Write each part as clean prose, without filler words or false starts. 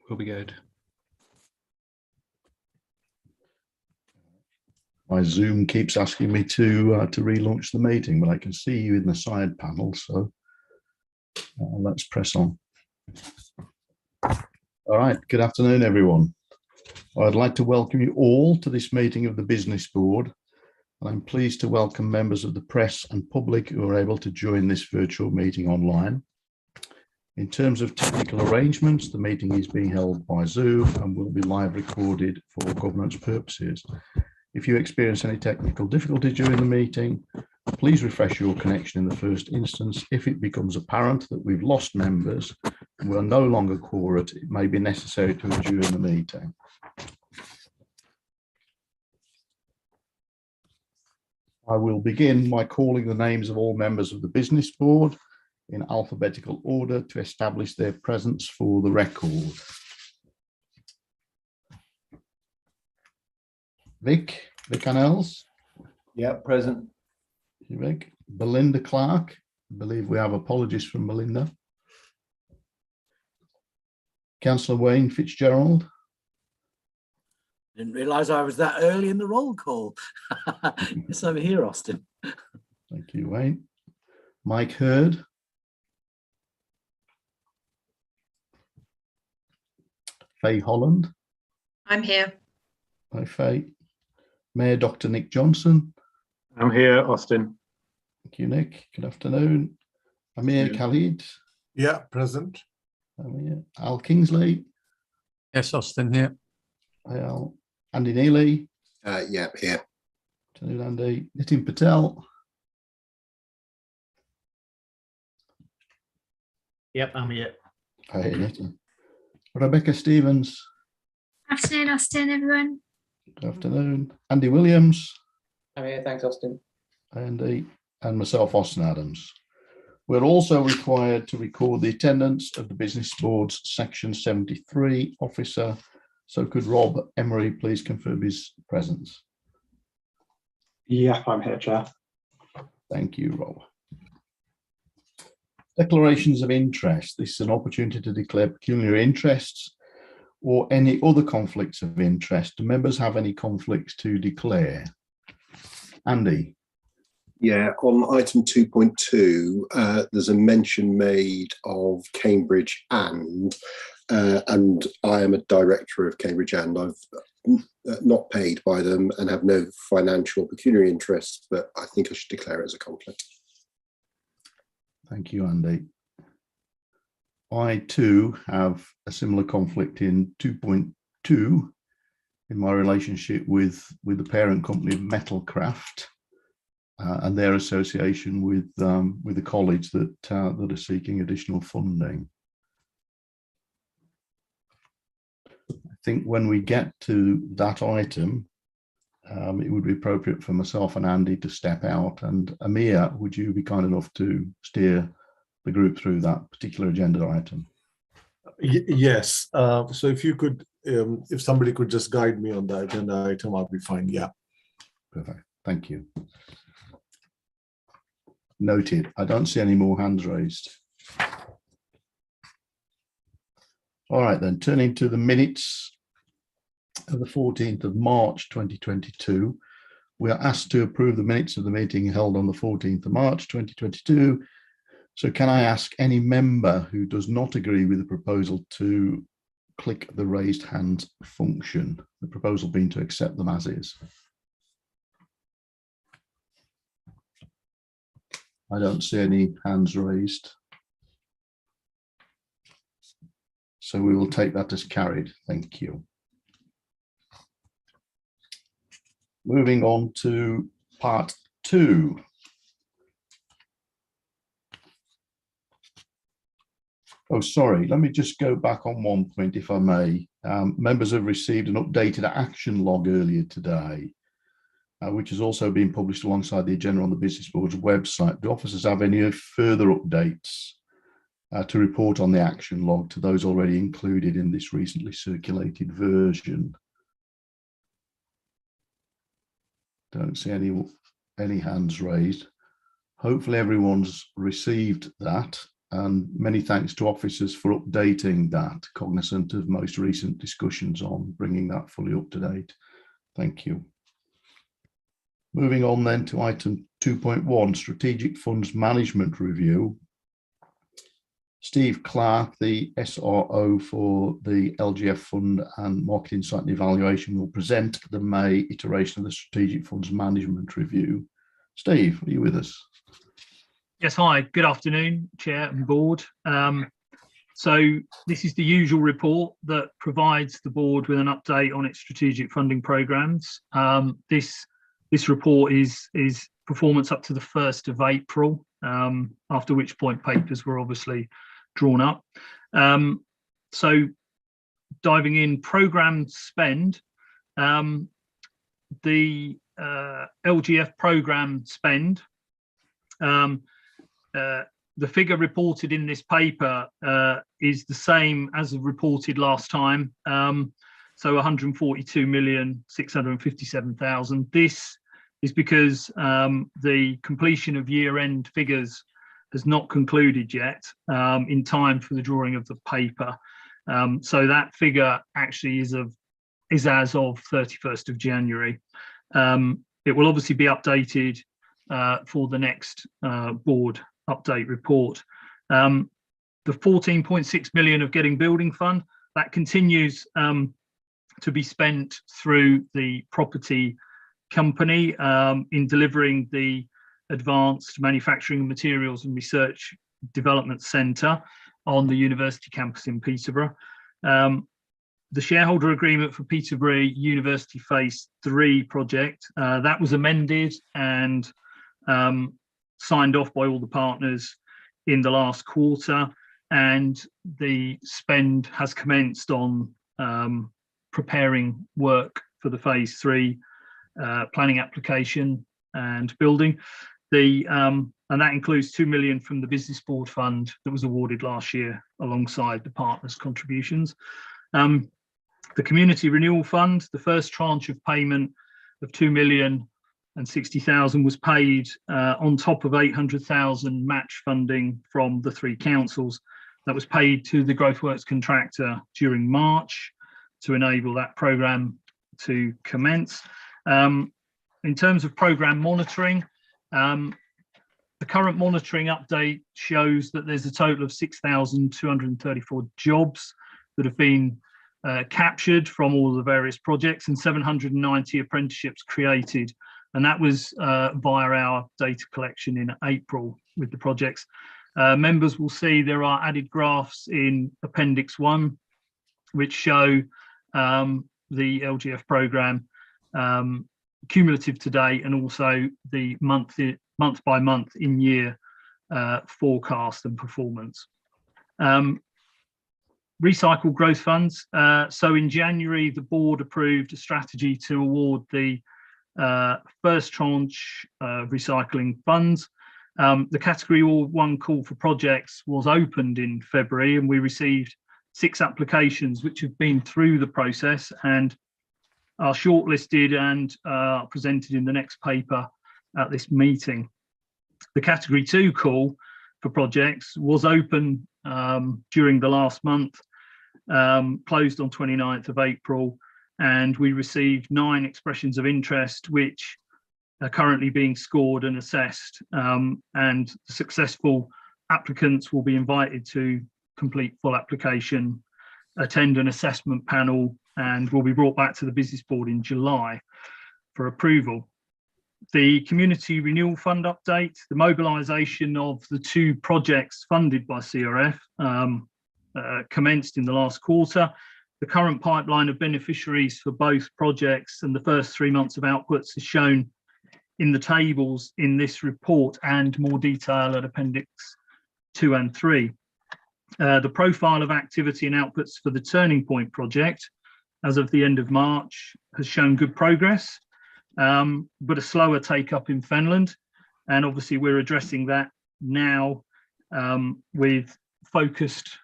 Will be good. My Zoom keeps asking me to relaunch the meeting, but I can see you in the side panel, so let's press on. All right, good afternoon, everyone. I'd like to welcome you all to this meeting of the Business Board. I'm pleased to welcome members of the press and public who are able to join this virtual meeting online. In terms of technical arrangements, the meeting is being held by Zoom and will be live recorded for governance purposes. If you experience any technical difficulty during the meeting, please refresh your connection in the first instance. If it becomes apparent that we've lost members and we're no longer quorate, it may be necessary to adjourn the meeting. I will begin by calling the names of all members of the Business Board in alphabetical order to establish their presence for the record. Vic Annells. Yeah, present. Vic. Belinda Clark. I believe we have apologies from Belinda. Councillor Wayne Fitzgerald. Didn't realise I was that early in the roll call. Yes, over here, Austin. Thank you, Wayne. Mike Hurd. Faye Holland. I'm here. Hi, Faye. Mayor Dr. Nick Johnson. I'm here, Austin. Thank you, Nick. Good afternoon. Amir Khalid. Yeah, present. Al Kingsley. Yes, Austin here. Hi, Al. Andy Neely. Yeah, here. Afternoon, Andy. Nitin Patel. Yep, I'm here. Hi, Nitin. Rebecca Stevens. Afternoon, Austin, everyone. Good afternoon. Andy Williams. I'm here, thanks, Austin. Andy. And myself, Austin Adams. We're also required to record the attendance of the Business Board's Section 73 officer. So could Rob Emery please confirm his presence? Yeah, I'm here, Chair. Thank you, Rob. Declarations of interest. This is an opportunity to declare pecuniary interests or any other conflicts of interest. Do members have any conflicts to declare? Andy? Yeah, on item 2.2, there's a mention made of Cambridge and I am a director of Cambridge and I've not paid by them and have no financial pecuniary interests, but I think I should declare it as a conflict. Thank you, Andy. I too have a similar conflict in 2.2 in my relationship with the parent company of Metalcraft and their association with the college that are seeking additional funding. I think when we get to that item, it would be appropriate for myself and Andy to step out. And Amir, would you be kind enough to steer the group through that particular agenda item? Yes. So if you could, if somebody could just guide me on the agenda item, I'll be fine. Yeah. Perfect. Thank you. Noted. I don't see any more hands raised. All right, then, turning to the minutes of the 14th of March 2022, we are asked to approve the minutes of the meeting held on the 14th of March 2022. So can I ask any member who does not agree with the proposal to click the raised hand function, the proposal being to accept them as is? I don't see any hands raised. So we will take that as carried. Thank you. Moving on to part 2. Oh, sorry, let me just go back on one point, if I may. Members have received an updated action log earlier today, which has also been published alongside the agenda on the Business Board's website. Do officers have any further updates to report on the action log to those already included in this recently circulated version? Don't see any hands raised. Hopefully everyone's received that. and many thanks to officers for updating that, cognizant of most recent discussions on bringing that fully up to date. Thank you. Moving on then to item 2.1, Strategic Funds Management Review. Steve Clark, the SRO for the LGF Fund and Market Insight and Evaluation, will present the May iteration of the Strategic Funds Management Review. Steve, are you with us? Yes, hi, good afternoon, Chair and Board. So this is the usual report that provides the Board with an update on its strategic funding programmes. This report is performance up to the 1st of April, after which point papers were obviously drawn up. So diving in, programme spend, the LGF programme spend, the figure reported in this paper is the same as reported last time, so 142,657,000. This is because the completion of year-end figures has not concluded yet in time for the drawing of the paper. So that figure actually is as of 31st of January. It will obviously be updated for the next board update report. The 14.6 million of Getting Building Fund, that continues to be spent through the property company in delivering the Advanced Manufacturing Materials and Research Development Centre on the university campus in Peterborough. The shareholder agreement for Peterborough University Phase 3 project, that was amended and signed off by all the partners in the last quarter, and the spend has commenced on preparing work for the Phase 3 planning application and building. And that includes 2 million from the Business Board Fund that was awarded last year alongside the partners' contributions. The Community Renewal Fund, the first tranche of payment of 2,060,000 was paid on top of 800,000 match funding from the 3 councils. That was paid to the Growthworks contractor during March to enable that programme to commence. In terms of programme monitoring, the current monitoring update shows that there's a total of 6,234 jobs that have been captured from all the various projects and 790 apprenticeships created. And that was via our data collection in April with the projects. Members will see there are added graphs in Appendix 1, which show the LGF programme cumulative to date, and also the month by month in year forecast and performance. Recycle growth funds. So in January, the board approved a strategy to award the first tranche recycling funds. The category 1 call for projects was opened in February, and we received 6 applications which have been through the process and are shortlisted and presented in the next paper at this meeting. The category 2 call for projects was open during the last month, closed on 29th of April, and we received 9 expressions of interest which are currently being scored and assessed, and successful applicants will be invited to complete full application, attend an assessment panel, and will be brought back to the Business Board in July for approval. The Community Renewal Fund update, the mobilisation of the 2 projects funded by CRF commenced in the last quarter. The current pipeline of beneficiaries for both projects and the first 3 months of outputs is shown in the tables in this report, and more detail at Appendix 2 and 3. The profile of activity and outputs for the Turning Point project as of the end of March has shown good progress, but a slower take-up in Fenland. And obviously we're addressing that now with focused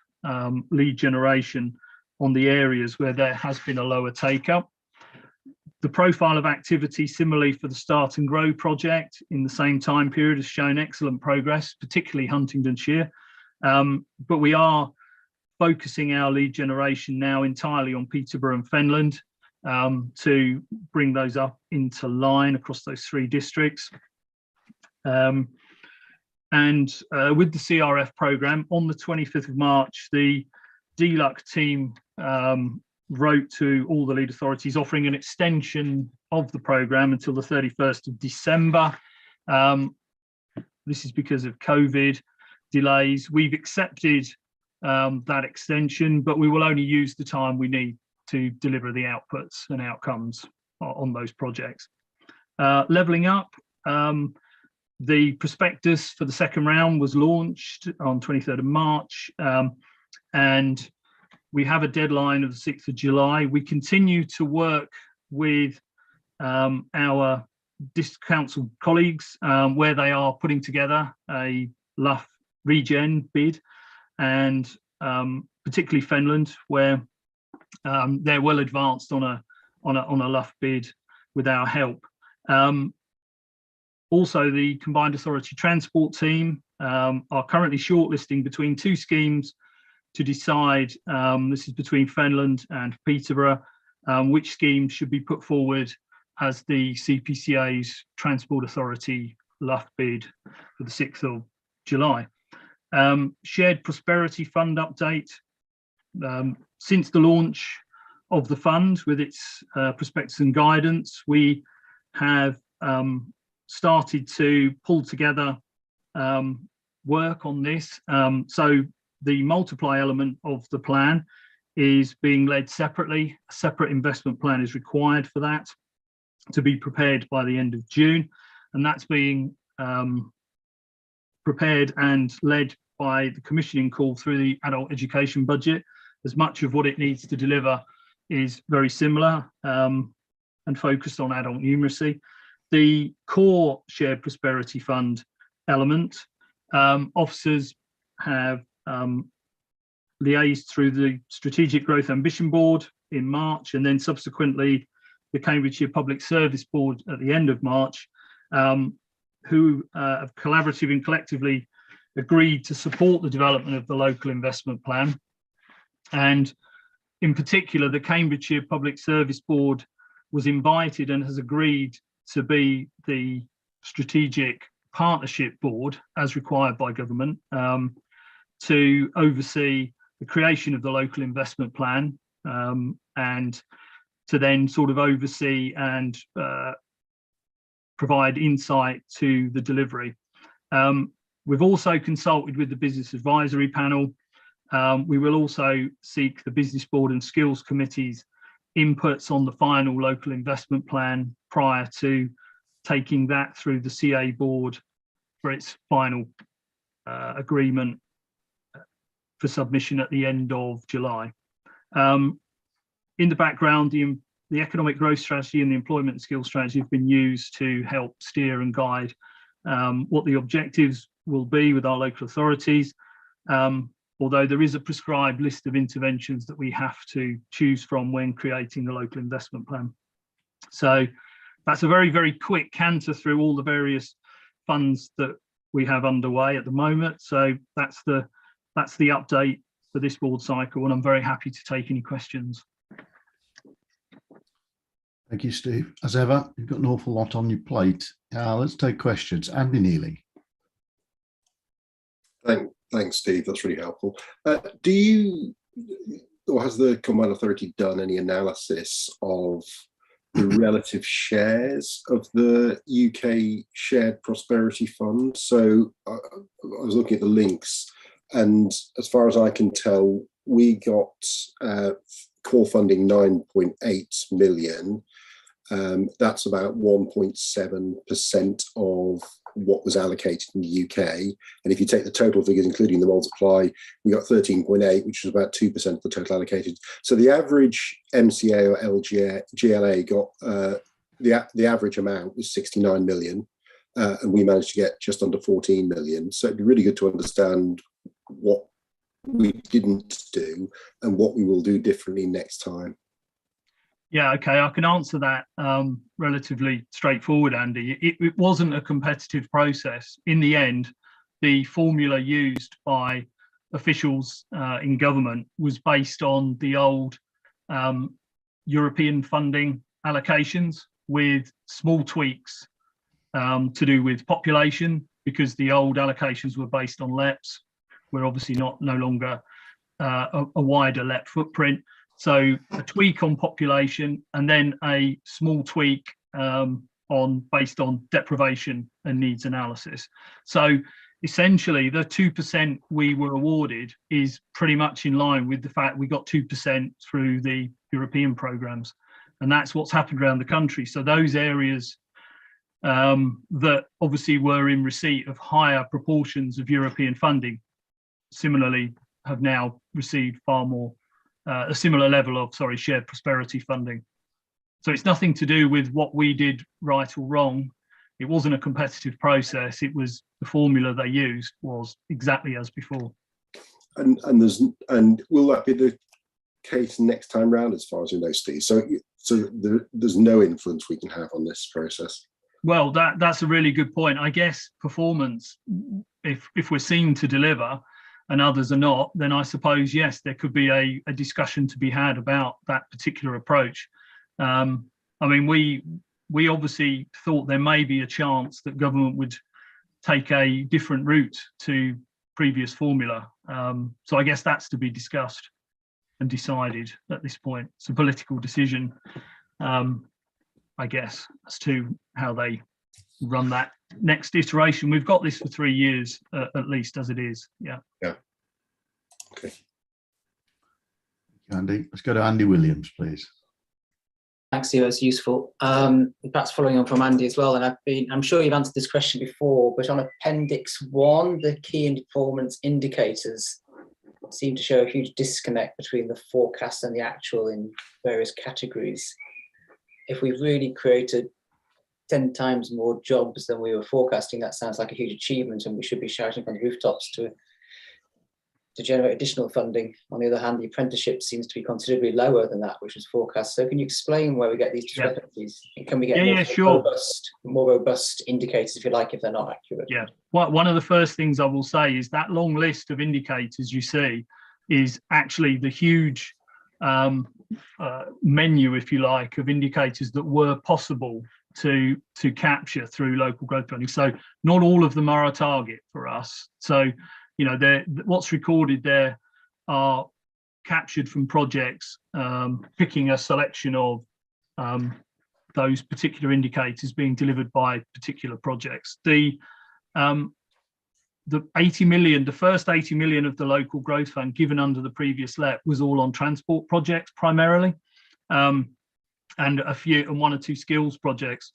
lead generation on the areas where there has been a lower take-up. The profile of activity similarly for the Start and Grow project in the same time period has shown excellent progress, particularly Huntingdonshire, But we are focusing our lead generation now entirely on Peterborough and Fenland to bring those up into line across those 3 districts. And with the CRF programme, on the 25th of March, the DLUC team wrote to all the lead authorities offering an extension of the programme until the 31st of December. This is because of COVID delays. We've accepted that extension, but we will only use the time we need to deliver the outputs and outcomes on those projects. Levelling up, the prospectus for the second round was launched on 23rd of March, and we have a deadline of the 6th of July. We continue to work with our district council colleagues where they are putting together a LUF regen bid, and particularly Fenland, where they're well advanced on a LUF bid with our help. Also, the Combined Authority Transport team are currently shortlisting between 2 schemes to decide, this is between Fenland and Peterborough, which scheme should be put forward as the CPCA's Transport Authority LUF bid for the 6th of July. Shared Prosperity Fund update. Since the launch of the fund with its prospectus and guidance, we have started to pull together work on this. So the multiply element of the plan is being led separately. A separate investment plan is required for that to be prepared by the end of June, and that's being prepared and led by the commissioning call through the adult education budget, as much of what it needs to deliver is very similar and focused on adult numeracy. The core Shared Prosperity Fund element, officers have liaised through the Strategic Growth Ambition Board in March, and then subsequently the Cambridgeshire Public Service Board at the end of March, who have collaboratively and collectively agreed to support the development of the local investment plan. And in particular, the Cambridgeshire Public Service Board was invited and has agreed to be the strategic partnership board, as required by government, to oversee the creation of the local investment plan, and to then sort of oversee and provide insight to the delivery. We've also consulted with the Business Advisory Panel. We will also seek the Business Board and Skills Committee's inputs on the final local investment plan prior to taking that through the CA board for its final agreement for submission at the end of July. In the background, the economic growth strategy and the employment and skills strategy have been used to help steer and guide what the objectives will be with our local authorities, although there is a prescribed list of interventions that we have to choose from when creating the local investment plan. So that's a very, very quick canter through all the various funds that we have underway at the moment. So that's the update for this board cycle, and I'm very happy to take any questions. Thank you, Steve. As ever, you've got an awful lot on your plate. Let's take questions. Andy Neely. Thanks, Steve. That's really helpful. Do you, or has the Combined Authority done any analysis of the relative shares of the UK Shared Prosperity Fund? So I was looking at the links, and as far as I can tell, we got core funding 9.8 million. That's about 1.7% of what was allocated in the UK. And if you take the total figures, including the multiply, we got 13.8, which is about 2% of the total allocated. So the average MCA or GLA got, the average amount was 69 million, and we managed to get just under 14 million. So it'd be really good to understand what we didn't do and what we will do differently next time. Yeah, okay, I can answer that relatively straightforward, Andy. It wasn't a competitive process. In the end, the formula used by officials in government was based on the old European funding allocations with small tweaks to do with population, because the old allocations were based on LEPs. We're obviously no longer a wider LEP footprint. So a tweak on population and then a small tweak based on deprivation and needs analysis. So essentially the 2% we were awarded is pretty much in line with the fact we got 2% through the European programs. And that's what's happened around the country. So those areas that obviously were in receipt of higher proportions of European funding similarly have now received far more, a similar level of, shared prosperity funding. So it's nothing to do with what we did right or wrong. It wasn't a competitive process. It was the formula they used was exactly as before. And will that be the case next time round, as far as you know, Steve? So there's no influence we can have on this process. Well, that's a really good point. I guess performance, if we're seen to deliver and others are not, then I suppose, yes, there could be a discussion to be had about that particular approach. I mean, we obviously thought there may be a chance that government would take a different route to previous formula. So I guess that's to be discussed and decided at this point. It's a political decision, I guess, as to how they run that next iteration. We've got this for 3 years, at least as it is. Yeah. Okay. Andy, let's go to Andy Williams, please. Thanks, Steve. That's useful. Perhaps following on from Andy as well, and I'm sure you've answered this question before, but on Appendix 1, the key performance indicators seem to show a huge disconnect between the forecast and the actual in various categories. If we've really created 10 times more jobs than we were forecasting, that sounds like a huge achievement, and we should be shouting from the rooftops to generate additional funding. On the other hand, the apprenticeship seems to be considerably lower than that which was forecast. So can you explain where we get these discrepancies? And can we get more robust indicators, if you like, if they're not accurate? Yeah. One of the first things I will say is that long list of indicators you see is actually the huge menu, if you like, of indicators that were possible to capture through local growth planning. So not all of them are a target for us. So what's recorded there are captured from projects, picking a selection of those particular indicators being delivered by particular projects. The 80 million, the first 80 million of the local growth fund given under the previous LEP was all on transport projects primarily, and one or two skills projects.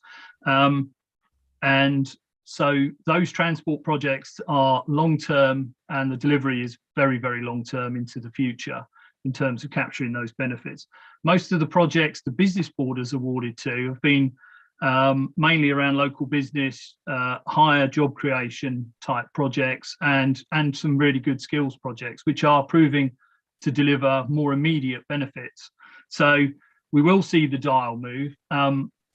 And so those transport projects are long-term, and the delivery is very, very long-term into the future in terms of capturing those benefits. Most of the projects the business board has awarded to have been mainly around local business, higher job creation type projects, and some really good skills projects, which are proving to deliver more immediate benefits. So we will see the dial move.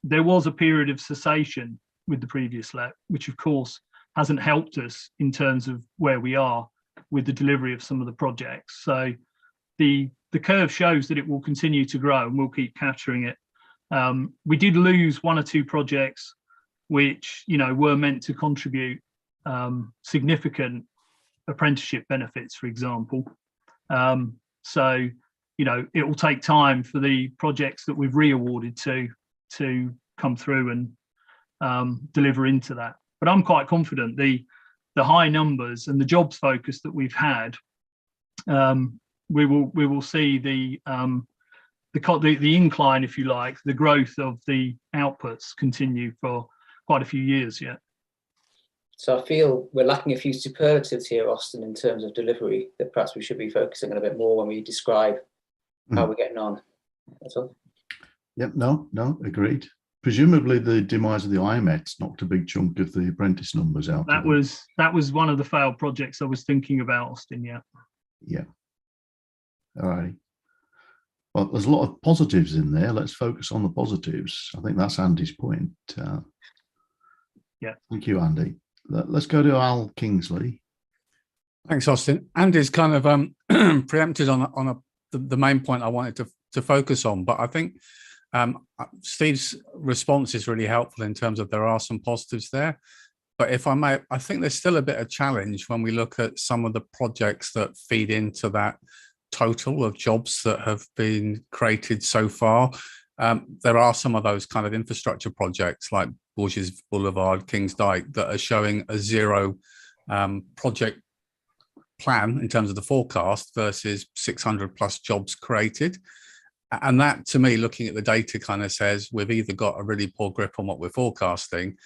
There was a period of cessation with the previous LEP, which of course hasn't helped us in terms of where we are with the delivery of some of the projects. So the curve shows that it will continue to grow, and we'll keep capturing it. We did lose one or two projects which were meant to contribute significant apprenticeship benefits, for example. So it will take time for the projects that we've re-awarded to come through and deliver into that. But I'm quite confident the high numbers and the jobs focus that we've had, we will see the incline, if you like, the growth of the outputs continue for quite a few years yet. So I feel we're lacking a few superlatives here, Austin, in terms of delivery, that perhaps we should be focusing on a bit more when we describe how we're getting on. That's all. Yep, no, agreed. Presumably the demise of the IMETs knocked a big chunk of the apprentice numbers out. That was one of the failed projects I was thinking about, Austin. Yeah. All right. Well, there's a lot of positives in there. Let's focus on the positives. I think that's Andy's point. Yeah. Thank you, Andy. Let's go to Al Kingsley. Thanks, Austin. Andy's kind of preempted on the main point I wanted to focus on, but I think Steve's response is really helpful in terms of there are some positives there. But if I may, I think there's still a bit of challenge when we look at some of the projects that feed into that total of jobs that have been created so far. There are some of those kind of infrastructure projects like Borges Boulevard, Kings Dyke, that are showing a zero project plan in terms of the forecast versus 600 plus jobs created. And that, to me, looking at the data, kind of says we've either got a really poor grip on what we're forecasting,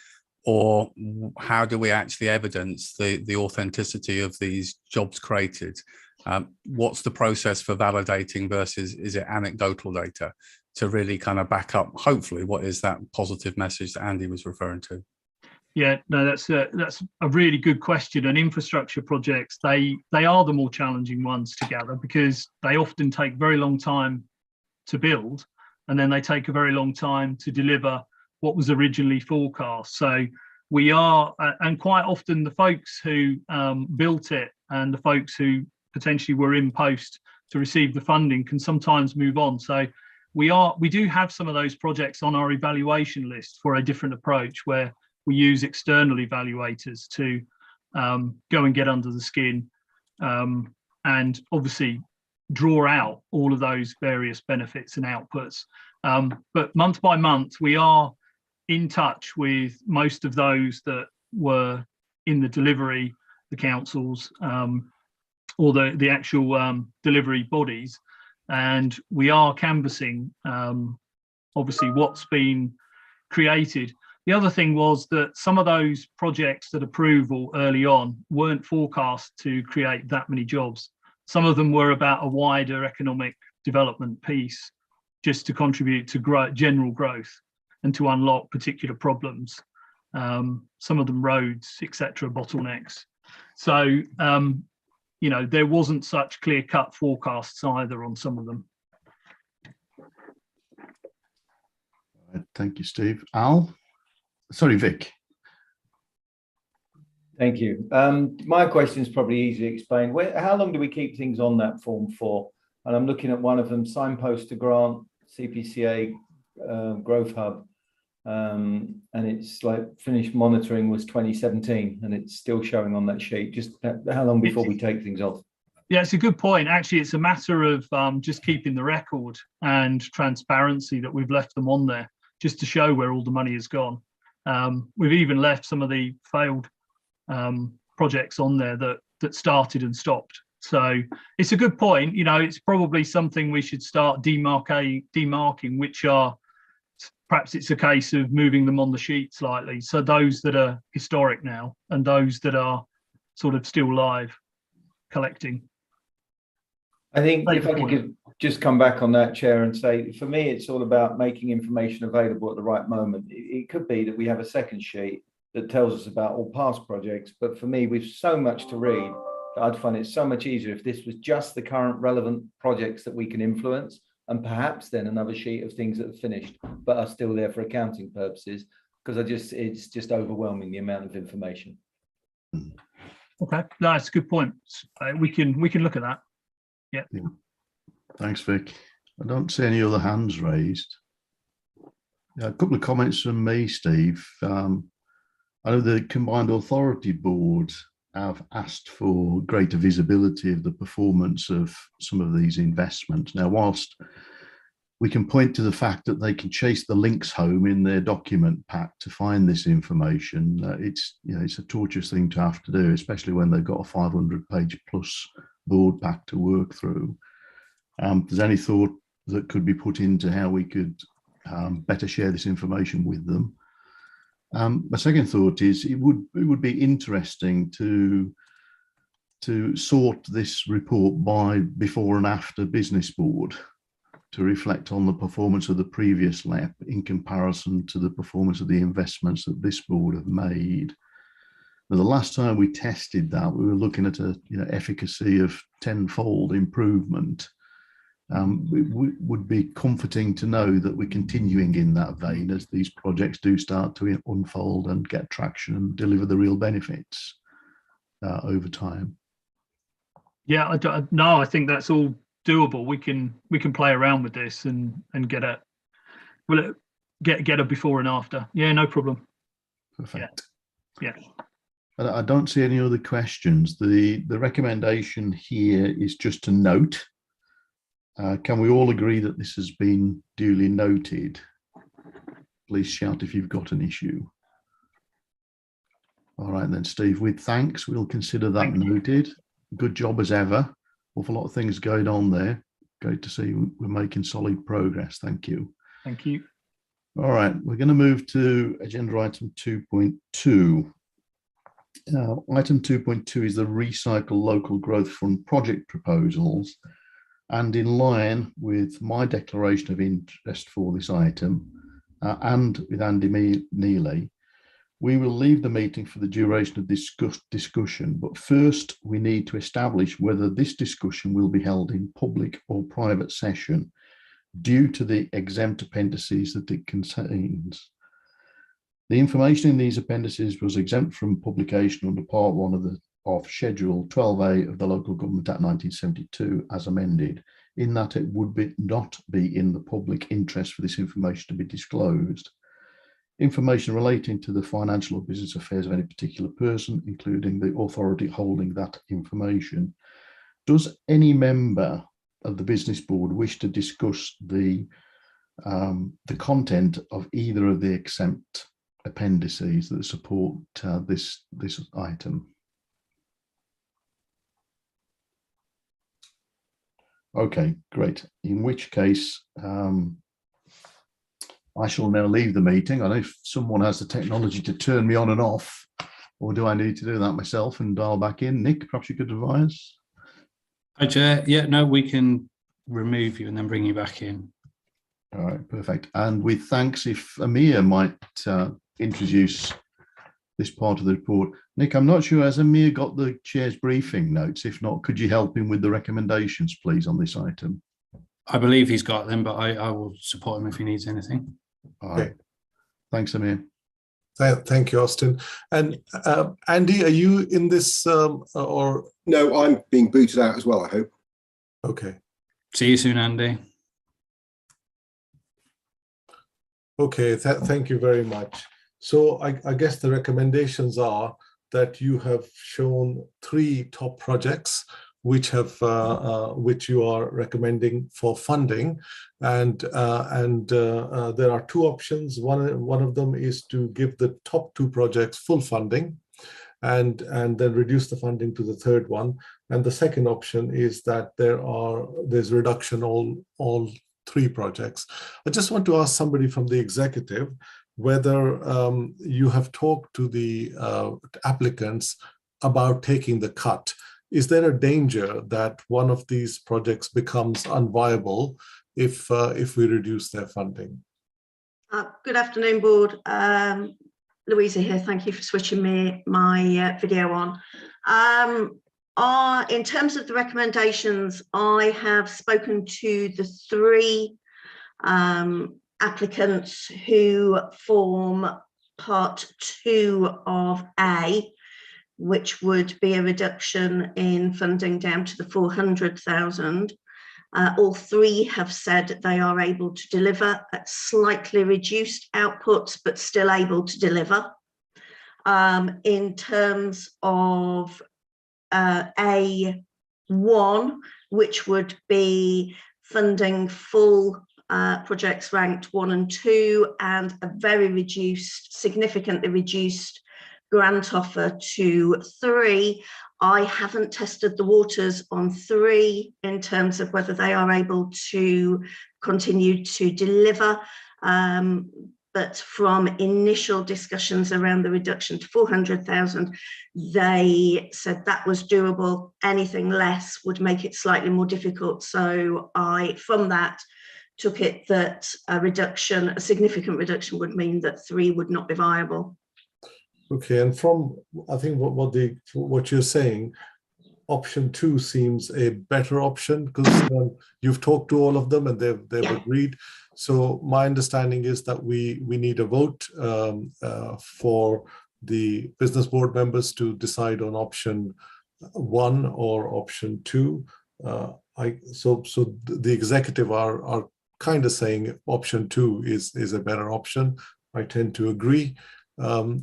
or how do we actually evidence the authenticity of these jobs created? What's the process for validating versus is it anecdotal data to really kind of back up, hopefully, what is that positive message that Andy was referring to? Yeah, no, that's a really good question. And infrastructure projects, they are the more challenging ones to gather because they often take very long time to build, and then they take a very long time to deliver what was originally forecast. So we are, and quite often the folks who built it and the folks who potentially were in post to receive the funding can sometimes move on. So we do have some of those projects on our evaluation list for a different approach where we use external evaluators to go and get under the skin and obviously draw out all of those various benefits and outputs. But month by month, we are in touch with most of those that were in the delivery, the councils, or the actual delivery bodies. And we are canvassing, obviously, what's been created. The other thing was that some of those projects that approval early on weren't forecast to create that many jobs. Some of them were about a wider economic development piece, just to contribute to general growth and to unlock particular problems. Some of them roads, etc., bottlenecks. So, you know, there wasn't such clear-cut forecasts either on some of them. Thank you, Steve. Al? Sorry, Vic. Thank you. My question is probably easily explained. How long do we keep things on that form for? And I'm looking at one of them, signpost to grant, CPCA Growth Hub. And it's like finished monitoring was 2017 and it's still showing on that sheet. Just how long before we take things off? Yeah, it's a good point. Actually, it's a matter of just keeping the record and transparency that we've left them on there just to show where all the money has gone. We've even left some of the failed projects on there that started and stopped. So it's a good point. You know, it's probably something we should start demarking, which are perhaps it's a case of moving them on the sheet slightly. So those that are historic now and those that are sort of still live collecting. I think if I could just come back on that, Chair, and say, for me, it's all about making information available at the right moment. It could be that we have a second sheet that tells us about all past projects, but for me, we've so much to read that I'd find it so much easier if this was just the current relevant projects that we can influence, and perhaps then another sheet of things that have finished but are still there for accounting purposes, because it's just overwhelming the amount of information. Okay, no, that's a good point. We can look at that. Yeah. Thanks, Vic. I don't see any other hands raised. A couple of comments from me, Steve. I know the Combined Authority Board have asked for greater visibility of the performance of some of these investments. Now, whilst we can point to the fact that they can chase the links home in their document pack to find this information, it's a torturous thing to have to do, especially when they've got a 500-page plus board pack to work through. There's any thought that could be put into how we could better share this information with them? My second thought is it would be interesting to sort this report by before and after business board to reflect on the performance of the previous LEP in comparison to the performance of the investments that this board have made. Now, the last time we tested that, we were looking at a efficacy of tenfold improvement. It would be comforting to know that we're continuing in that vein as these projects do start to unfold and get traction and deliver the real benefits over time. Yeah, no, I think that's all doable. We can play around with this and get a before and after. Yeah, no problem. Perfect. Yeah. I don't see any other questions. The recommendation here is just to note. Can we all agree that this has been duly noted? Please shout if you've got an issue. All right then, Steve, with thanks, we'll consider that noted. Good job as ever. Awful lot of things going on there. Great to see we're making solid progress. Thank you. Thank you. All right, we're going to move to agenda item 2.2. Item 2.2 is the Recycle Local Growth Fund project proposals. And in line with my declaration of interest for this item and with Andy Neely, we will leave the meeting for the duration of this discussion. But first, we need to establish whether this discussion will be held in public or private session due to the exempt appendices that it contains. The information in these appendices was exempt from publication under Part 1 of Schedule 12A of the Local Government Act 1972 as amended, in that it would not be in the public interest for this information to be disclosed. Information relating to the financial or business affairs of any particular person, including the authority holding that information. Does any member of the business board wish to discuss the content of either of the exempt appendices that support this item? Okay, great. In which case, I shall now leave the meeting. I don't know if someone has the technology to turn me on and off, or do I need to do that myself and dial back in? Nick, perhaps you could advise. Hi, Chair. Yeah, no, we can remove you and then bring you back in. All right, perfect. And with thanks, if Amir might introduce this part of the report. Nick, I'm not sure, has Amir got the chair's briefing notes? If not, could you help him with the recommendations, please, on this item? I believe he's got them, but I will support him if he needs anything. All right. Thanks, Amir. Thank you, Austin. And Andy, are you in this or? No, I'm being booted out as well, I hope. Okay. See you soon, Andy. Okay, thank you very much. So I guess the recommendations are that you have shown 3 top projects which you are recommending for funding, and there are 2 options. One of them is to give the top 2 projects full funding, and then reduce the funding to the third one. And the second option is that there's reduction all 3 projects. I just want to ask somebody from the executive whether you have talked to the applicants about taking the cut. Is there a danger that one of these projects becomes unviable if we reduce their funding? Good afternoon, board. Louisa here. Thank you for switching my video on. In terms of the recommendations, I have spoken to the 3 applicants who form part 2 of A, which would be a reduction in funding down to the 400,000. All 3 have said they are able to deliver at slightly reduced outputs, but still able to deliver. In terms of A1, which would be funding full projects ranked 1 and 2, and a very reduced, significantly reduced grant offer to 3. I haven't tested the waters on 3 in terms of whether they are able to continue to deliver. But from initial discussions around the reduction to 400,000, they said that was doable. Anything less would make it slightly more difficult. So I, from that, took it that a significant reduction would mean that 3 would not be viable. Okay, and from, I think what you're saying, option 2 seems a better option because you've talked to all of them and they've agreed. So my understanding is that we need a vote for the business board members to decide on option 1 or option 2. So the executive are kind of saying option 2 is a better option. I tend to agree. I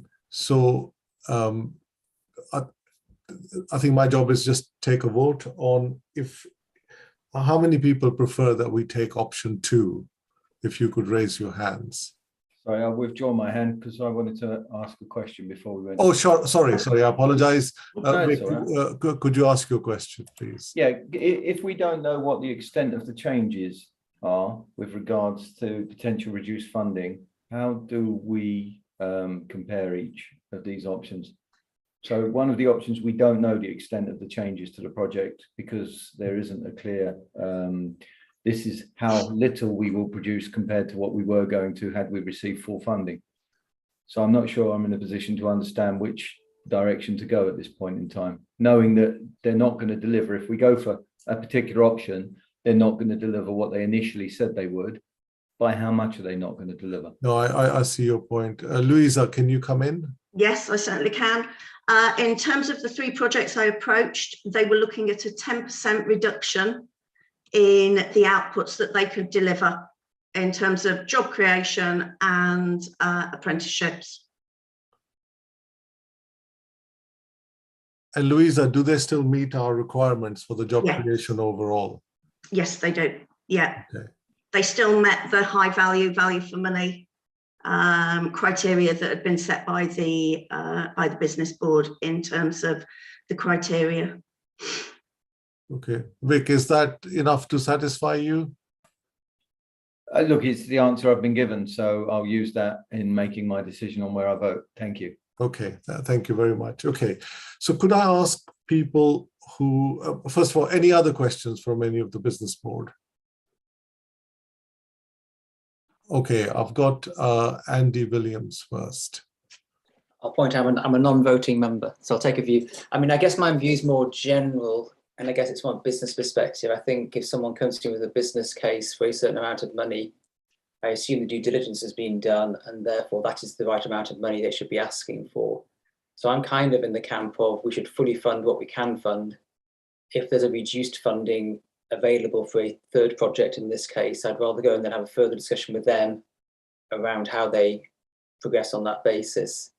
think my job is just take a vote on how many people prefer that we take option 2. If you could raise your hands. Sorry, I'll withdraw my hand because I wanted to ask a question before we went. Oh, sure. Sorry. I apologize. No, Vic, all right. could you ask your question, please? Yeah, if we don't know what the extent of the changes are with regards to potential reduced funding, how do we compare each of these options? So one of the options, we don't know the extent of the changes to the project because there isn't a clear, this is how little we will produce compared to what we were going to had we received full funding. So I'm not sure I'm in a position to understand which direction to go at this point in time, knowing that they're not going to deliver. If we go for a particular option, they're not going to deliver what they initially said they would. By how much are they not going to deliver? No, I see your point. Louisa, can you come in? Yes, I certainly can. In terms of the 3 projects I approached, they were looking at a 10% reduction in the outputs that they could deliver in terms of job creation and apprenticeships. And Louisa, do they still meet our requirements for the job creation overall? Yes, they do. Yeah. Okay. They still met the high value for money criteria that had been set by the business board in terms of the criteria. Okay, Vic, is that enough to satisfy you? Look, it's the answer I've been given, so I'll use that in making my decision on where I vote. Thank you. Okay, thank you very much. Okay, so could I ask people who, first of all, any other questions from any of the business board? Okay, I've got Andy Williams first. I'll point out I'm a non-voting member, so I'll take a view. I mean, I guess my view is more general, and I guess it's from a business perspective. I think if someone comes to me with a business case for a certain amount of money, I assume the due diligence has been done, and therefore that is the right amount of money they should be asking for. So I'm kind of in the camp of we should fully fund what we can fund. If there's a reduced funding available for a 3rd project in this case, I'd rather go and then have a further discussion with them around how they progress on that basis.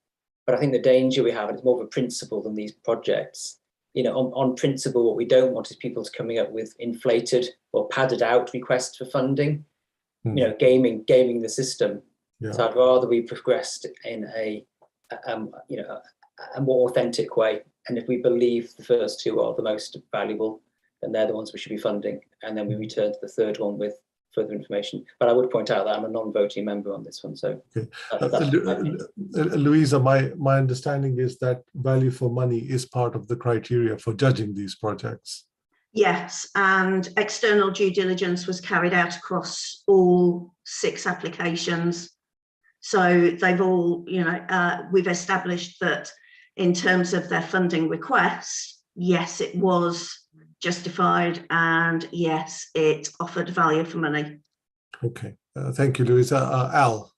But I think the danger we have, and it's more of a principle than these projects, you know, on principle, what we don't want is people coming up with inflated or padded out requests for funding, you know, gaming the system. Yeah. So I'd rather we progressed in a more authentic way. And if we believe the first 2 are the most valuable, then they're the ones we should be funding. And then we return to the 3rd one with further information. But I would point out that I'm a non-voting member on this one. So, okay. Louisa, my understanding is that value for money is part of the criteria for judging these projects. Yes, and external due diligence was carried out across all 6 applications. So they've all, you know, we've established that in terms of their funding requests, yes, it was justified, and yes, it offered value for money. Okay, thank you, Louisa. Al.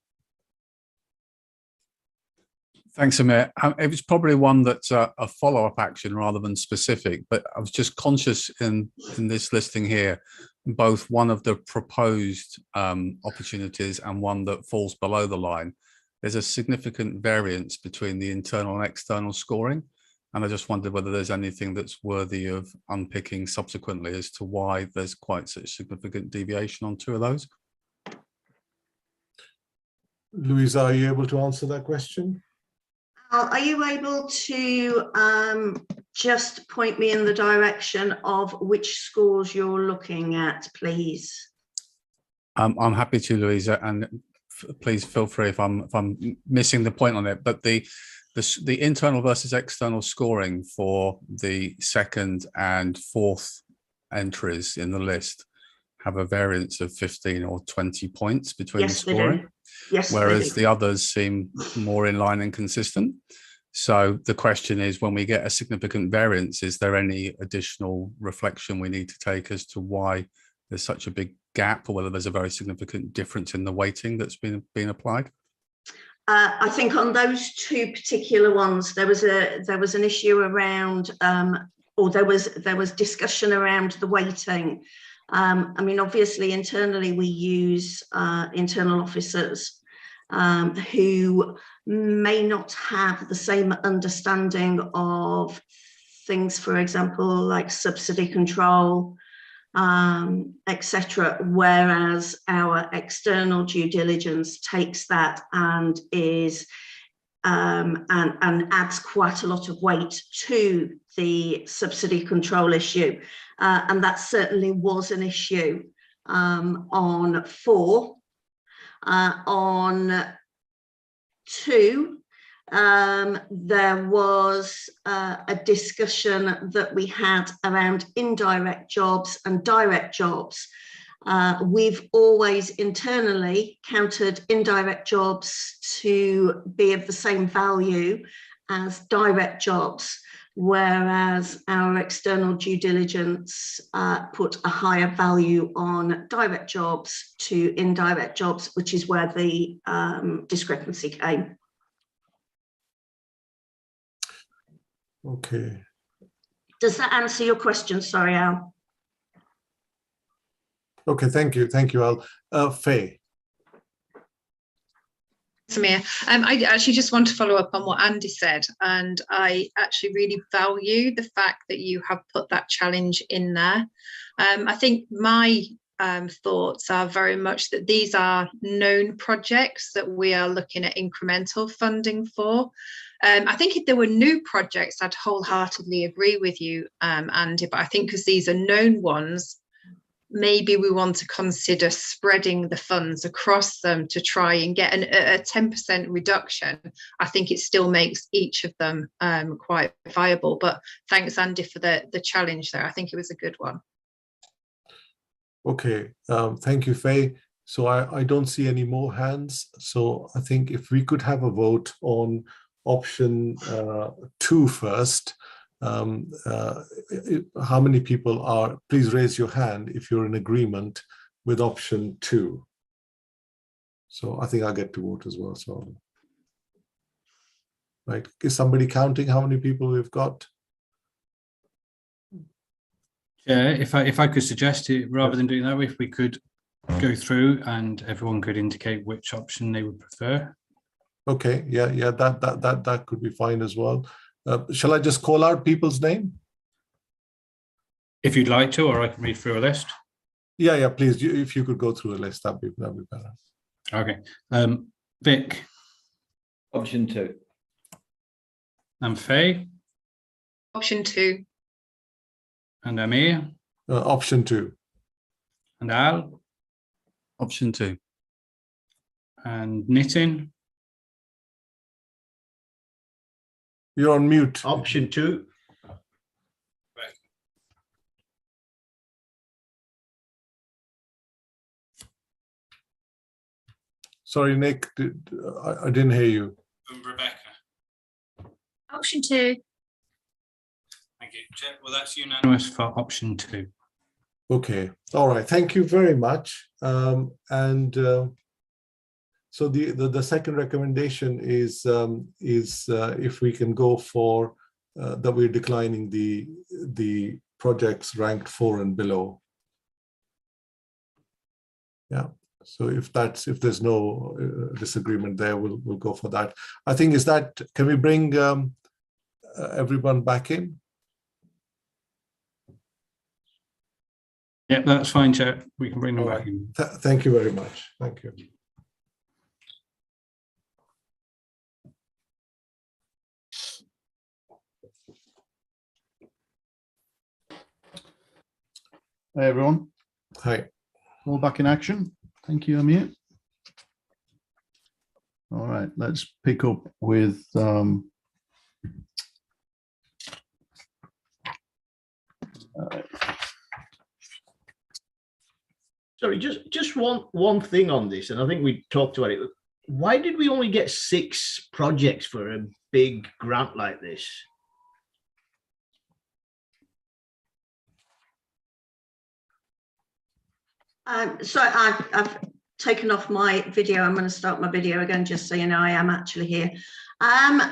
Thanks, Amir. It was probably one that's a follow-up action rather than specific, but I was just conscious in this listing here, both one of the proposed opportunities and one that falls below the line. There's a significant variance between the internal and external scoring. And I just wondered whether there's anything that's worthy of unpicking subsequently as to why there's quite such significant deviation on 2 of those. Louisa, are you able to answer that question? Are you able to just point me in the direction of which scores you're looking at, please? I'm happy to, Louisa, and please feel free if I'm missing the point on it. But the internal versus external scoring for the 2nd and 4th entries in the list have a variance of 15 or 20 points between the scoring. Yes, whereas the others seem more in line and consistent. So the question is, when we get a significant variance, is there any additional reflection we need to take as to why there's such a big gap, or whether there's a very significant difference in the weighting that's been applied? I think on those 2 particular ones, there was an issue around or there was discussion around the weighting. I mean, obviously, internally we use internal officers who may not have the same understanding of things, for example, like subsidy control, etc., whereas our external due diligence takes that and is and adds quite a lot of weight to the subsidy control issue. And that certainly was an issue on 4. On 2, there was a discussion that we had around indirect jobs and direct jobs. We've always internally counted indirect jobs to be of the same value as direct jobs, whereas our external due diligence put a higher value on direct jobs to indirect jobs, which is where the discrepancy came. Okay. Does that answer your question? Sorry, Al. Okay, thank you, Al. Faye. Samir, I actually just want to follow up on what Andy said, and I actually really value the fact that you have put that challenge in there. I think my thoughts are very much that these are known projects that we are looking at incremental funding for. I think if there were new projects, I'd wholeheartedly agree with you, Andy, but I think because these are known ones, maybe we want to consider spreading the funds across them to try and get a 10% reduction. I think it still makes each of them quite viable. But thanks, Andy, for the challenge there. I think it was a good one. Okay, thank you, Faye. So I don't see any more hands. So I think if we could have a vote on option 2 first. How many people are, please raise your hand if you're in agreement with option 2. So I think I'll get to vote as well. So, right, is somebody counting how many people we've got? Yeah, if I could suggest it, rather than doing that, if we could go through and everyone could indicate which option they would prefer. Okay, yeah, that could be fine as well. Shall I just call out people's name? If you'd like to, or I can read through a list. Yeah, please. If you could go through a list, that'd be better. Okay. Vic. Option 2. And Faye. Option 2. And Amir. Option 2. And Al. Option 2. And Nitin. You're on mute. Option 2. Sorry, Nick, I didn't hear you. Rebecca. Option 2. Thank you. Well, that's unanimous for option 2. Okay. All right. Thank you very much. So the second recommendation is if we can go for that we're declining the projects ranked 4 and below. Yeah. So if there's no disagreement there, we'll go for that. I think can we bring everyone back in? Yeah, that's fine, Chair. We can bring them back in. Thank you very much. Thank you. Hey, everyone. Hi. All back in action. Thank you, Amir. All right, let's pick up with Sorry, just one thing on this, and I think we talked about it. Why did we only get 6 projects for a big grant like this? So I've taken off my video. I'm going to start my video again, just so you know I am actually here.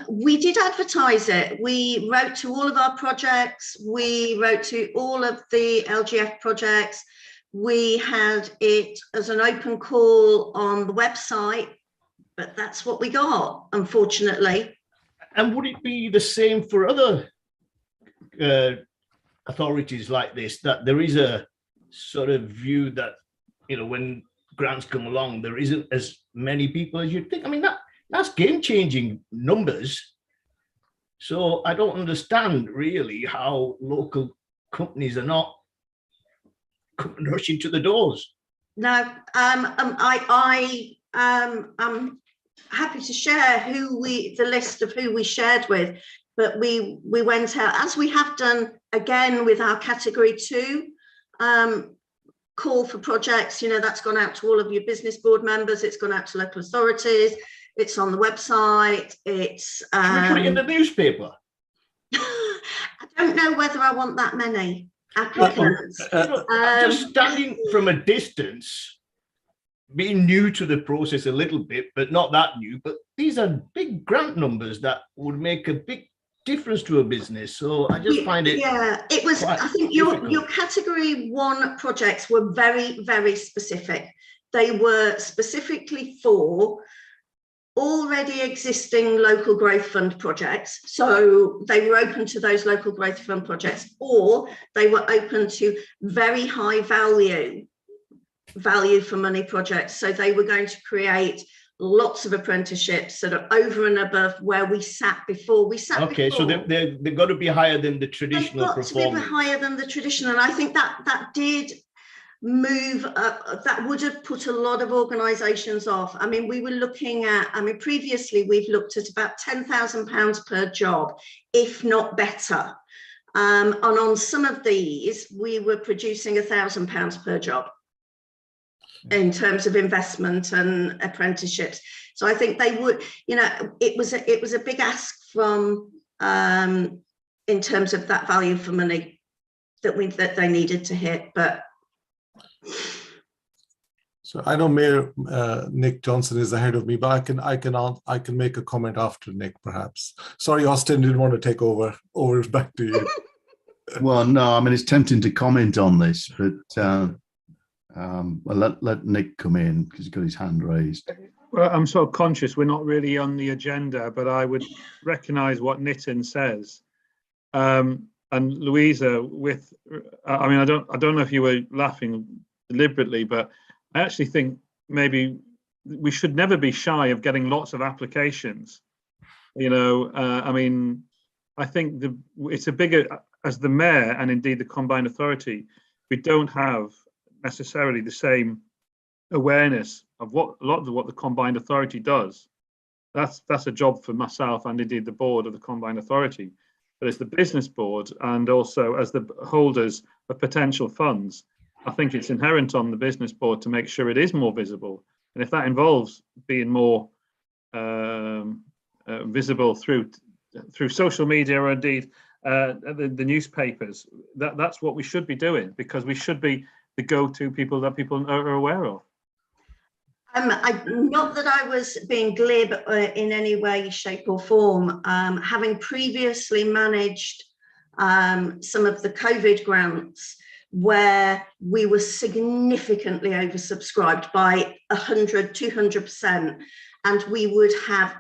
We did advertise it. We wrote to all of our projects. We wrote to all of the LGF projects. We had it as an open call on the website, but that's what we got, unfortunately. And would it be the same for other authorities like this, that there is a sort of view that, you know, when grants come along, there isn't as many people as you'd think? I mean, that's game-changing numbers. So I don't understand really how local companies are not rushing to the doors. No, I'm happy to share the list of who we shared with, but we went out, as we have done again with our category 2 call for projects. You know, that's gone out to all of your business board members. It's gone out to local authorities. It's on the website. It's Should we put it in the newspaper? I don't know whether I want that many applicants. Just standing from a distance, being new to the process a little bit, but not that new, but these are big grant numbers that would make a big difference to a business. So I just find it. Yeah, it was, I think your category 1 projects were very, very specific. They were specifically for already existing local growth fund projects. So they were open to those local growth fund projects, or they were open to very high value for money projects. So they were going to create lots of apprenticeships that are over and above where we sat before. Okay, so they've got to be higher than the traditional performance. They've got to be higher than the traditional, and I think that did move that would have put a lot of organisations off. I mean, we were looking at, previously we've looked at about £10,000 per job, if not better. And on some of these, we were producing £1,000 per job in terms of investment and apprenticeships. So I think they would, you know, it was a big ask from in terms of that value for money that they needed to hit, but. So I know Mayor Nick Johnson is ahead of me, but I can make a comment after Nick, perhaps. Sorry, Austin, didn't want to take over. Back to you. Well, no, I mean, it's tempting to comment on this, but well, let Nick come in because he's got his hand raised. Well, I'm sort of conscious we're not really on the agenda, but I would recognise what Nitin says. And Louisa, I don't know if you were laughing deliberately, but I actually think maybe we should never be shy of getting lots of applications. You know, I think it's a bigger, as the mayor and indeed the combined authority, we don't have necessarily the same awareness of a lot of what the combined authority does. That's a job for myself and indeed the board of the combined authority. But as the business board and also as the holders of potential funds, I think it's inherent on the business board to make sure it is more visible. And if that involves being more visible through social media or indeed the newspapers, that's what we should be doing, because we should be the go-to people that people are aware of. Not that I was being glib in any way, shape or form. Having previously managed some of the COVID grants where we were significantly oversubscribed by 100, 200%, and we would have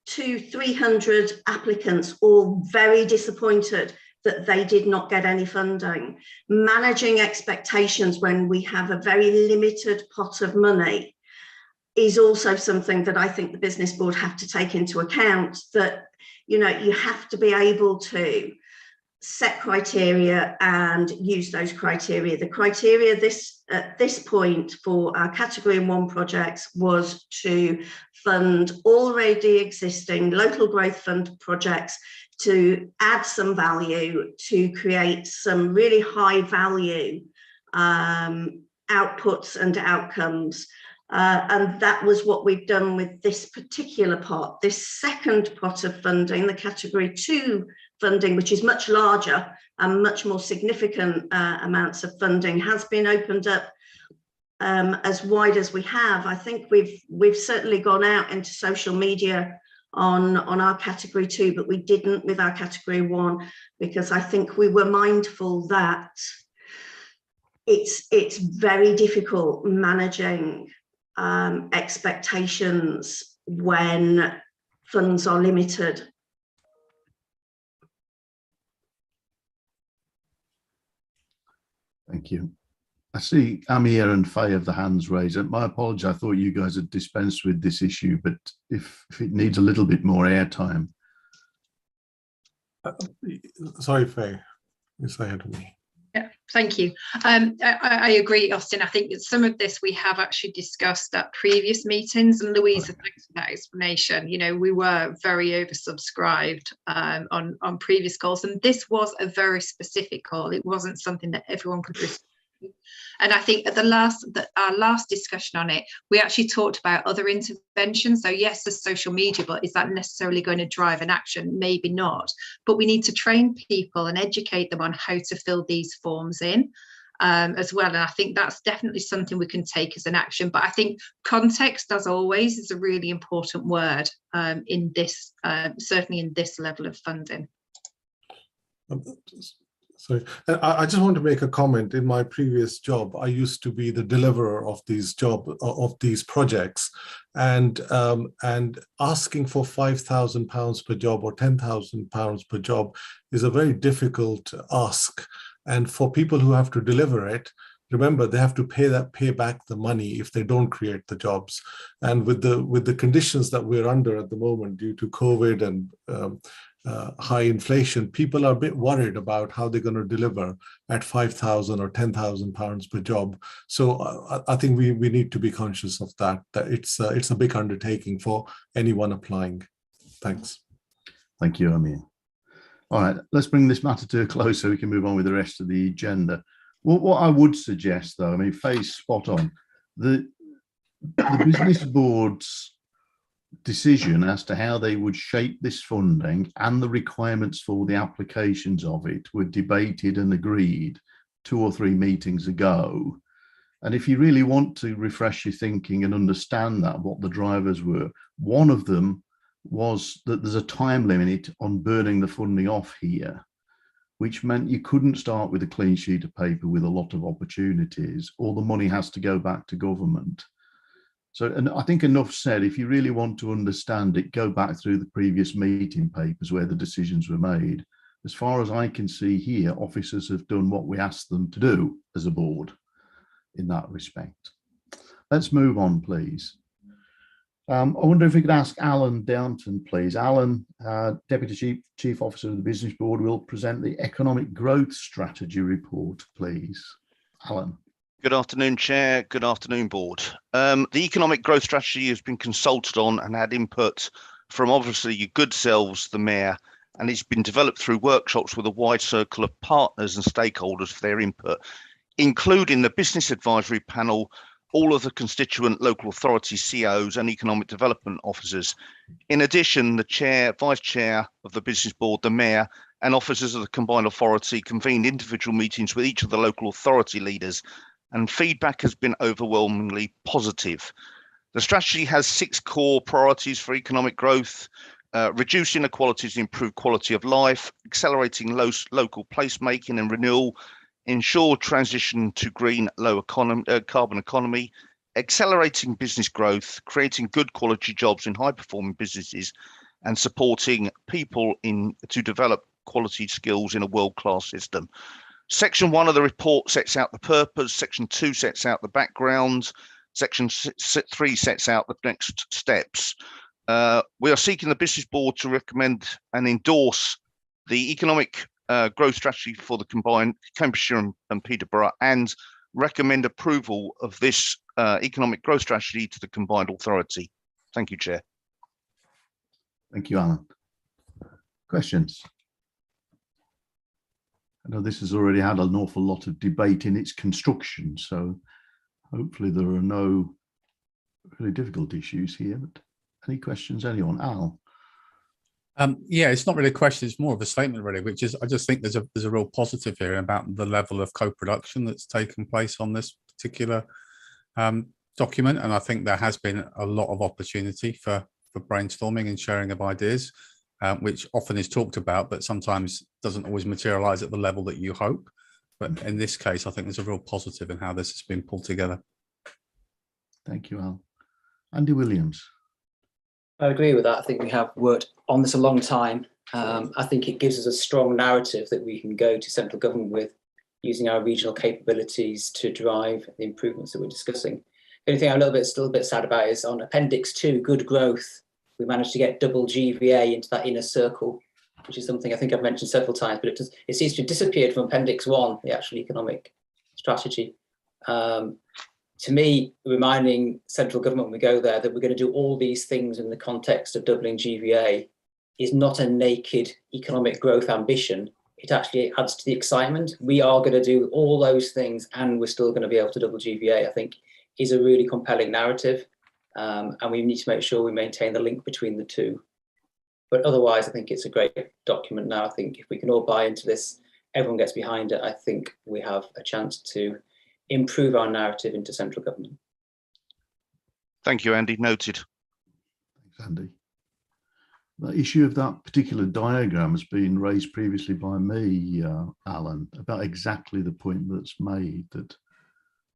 200-300 applicants, all very disappointed that they did not get any funding. Managing expectations when we have a very limited pot of money is also something that I think the business board have to take into account, that, you know, you have to be able to set criteria and use those criteria. The criteria at this point for our category 1 projects was to fund already existing local growth fund projects, to add some value, to create some really high value outputs and outcomes. And that was what we've done with this particular pot. This second pot of funding, the category 2 funding, which is much larger and much more significant amounts of funding, has been opened up as wide as we have. I think we've certainly gone out into social media on our category 2, but we didn't with our category 1, because I think we were mindful that it's very difficult managing expectations when funds are limited. Thank you. I see Amir and Faye have the hands raised. My apologies, I thought you guys had dispensed with this issue, but if it needs a little bit more airtime. Sorry, Faye, you say it to me. Yeah, thank you. I agree, Austin. I think that some of this we have actually discussed at previous meetings, and Louisa, thanks for that explanation. You know, we were very oversubscribed on previous calls, and this was a very specific call. It wasn't something that everyone could respond to. And I think at our last discussion on it, we actually talked about other interventions. So yes, there's social media, but is that necessarily going to drive an action? Maybe not. But we need to train people and educate them on how to fill these forms in as well. And I think that's definitely something we can take as an action. But I think context, as always, is a really important word in this, certainly in this level of funding. Sorry, I just want to make a comment. In my previous job, I used to be the deliverer of these projects, and asking for £5,000 per job or £10,000 per job is a very difficult ask. And for people who have to deliver it, remember they have to pay back the money if they don't create the jobs. And with the conditions that we're under at the moment due to COVID and high inflation, people are a bit worried about how they're going to deliver at £5,000 or £10,000 per job. So I think we need to be conscious of that it's a big undertaking for anyone applying. Thanks. Thank you, Amir. All right, let's bring this matter to a close so we can move on with the rest of the agenda. Well, what I would suggest, though, I mean, Faye's spot on. The business board's decision as to how they would shape this funding and the requirements for the applications of it were debated and agreed 2 or 3 meetings ago. And if you really want to refresh your thinking and understand that, what the drivers were, one of them was that there's a time limit on burning the funding off here, which meant you couldn't start with a clean sheet of paper with a lot of opportunities, or the money has to go back to government. So, and I think enough said. If you really want to understand it, go back through the previous meeting papers where the decisions were made. As far as I can see here, officers have done what we asked them to do as a board in that respect. Let's move on, please. I wonder if we could ask Alan Downton, please. Alan, Deputy Chief Officer of the Business Board, will present the Economic Growth Strategy report, please. Alan. Good afternoon, Chair. Good afternoon, Board. The Economic Growth Strategy has been consulted on and had input from obviously your good selves, the Mayor, and it's been developed through workshops with a wide circle of partners and stakeholders for their input, including the Business Advisory Panel, all of the constituent local authority CEOs and economic development officers. In addition, the Chair, Vice Chair of the Business Board, the Mayor, and officers of the Combined Authority convened individual meetings with each of the local authority leaders, and feedback has been overwhelmingly positive. The strategy has 6 core priorities for economic growth: reduce inequalities and improve quality of life, accelerating local placemaking and renewal, ensure transition to green low carbon economy, accelerating business growth, creating good quality jobs in high performing businesses, and supporting people to develop quality skills in a world-class system. Section 1 of the report sets out the purpose, Section 2 sets out the background, Section 3 sets out the next steps. We are seeking the Business Board to recommend and endorse the Economic Growth Strategy for the combined Cambridgeshire and Peterborough, and recommend approval of this Economic Growth Strategy to the Combined Authority. Thank you, Chair. Thank you, Alan. Questions? I know this has already had an awful lot of debate in its construction, so hopefully there are no really difficult issues here. But any questions, anyone? Al? Yeah, it's not really a question, it's more of a statement really, which is I just think there's a real positive here about the level of co-production that's taken place on this particular document, and I think there has been a lot of opportunity for brainstorming and sharing of ideas, which often is talked about, but sometimes doesn't always materialize at the level that you hope. But in this case, I think there's a real positive in how this has been pulled together. Thank you, Al. Andy Williams. I agree with that. I think we have worked on this a long time. I think it gives us a strong narrative that we can go to central government with, using our regional capabilities to drive the improvements that we're discussing. The only thing I'm still a bit sad about is on Appendix 2, good growth, we managed to get double GVA into that inner circle, which is something I think I've mentioned several times, but it seems to have disappeared from Appendix 1, the actual economic strategy. To me, reminding central government when we go there that we're going to do all these things in the context of doubling GVA is not a naked economic growth ambition. It actually adds to the excitement. We are going to do all those things and we're still going to be able to double GVA, I think, is a really compelling narrative. And we need to make sure we maintain the link between the two. But otherwise, I think it's a great document now. I think if we can all buy into this, everyone gets behind it, I think we have a chance to improve our narrative into central government. Thank you, Andy. Noted. Thanks, Andy. The issue of that particular diagram has been raised previously by me, Alan, about exactly the point that's made, that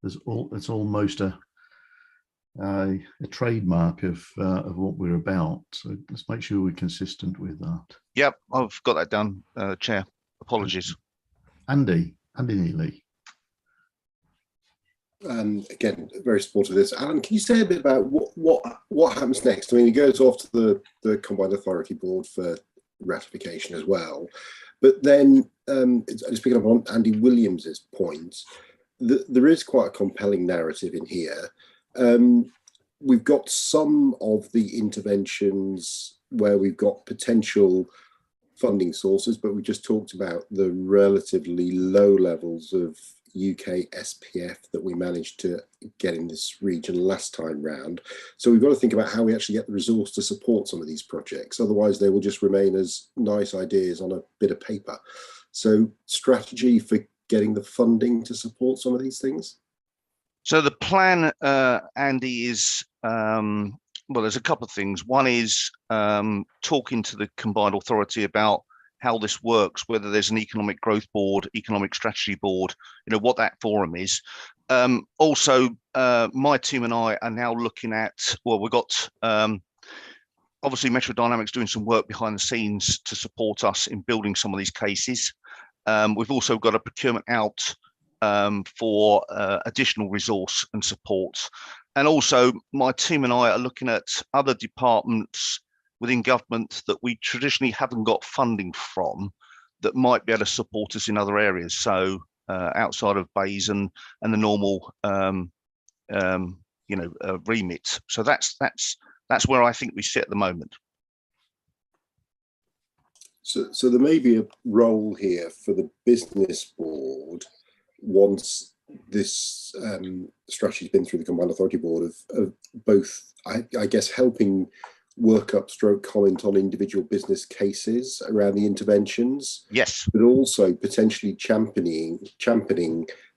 it's almost a trademark of what we're about. So let's make sure we're consistent with that. Yep, I've got that done, Chair. Apologies. Andy Neely. Again, very supportive of this. Alan, can you say a bit about what happens next? I mean, it goes off to the Combined Authority Board for ratification as well. But then, just picking up on Andy Williams's point, there is quite a compelling narrative in here. We've got some of the interventions where we've got potential funding sources, but we just talked about the relatively low levels of UK SPF that we managed to get in this region last time round. So we've got to think about how we actually get the resource to support some of these projects. Otherwise, they will just remain as nice ideas on a bit of paper. So strategy for getting the funding to support some of these things? So the plan, Andy, is, well, there's a couple of things. One is talking to the Combined Authority about how this works, whether there's an economic growth board, economic strategy board, you know, what that forum is. Also, my team and I are now looking at, well, we've got obviously Metro Dynamics doing some work behind the scenes to support us in building some of these cases. We've also got a procurement out for additional resource and support. And also my team and I are looking at other departments within government that we traditionally haven't got funding from that might be able to support us in other areas. So outside of BAYS and the normal, remit. So that's where I think we sit at the moment. So there may be a role here for the business board once this strategy has been through the Combined Authority Board of both, I guess, helping work up stroke comment on individual business cases around the interventions. Yes. But also potentially championing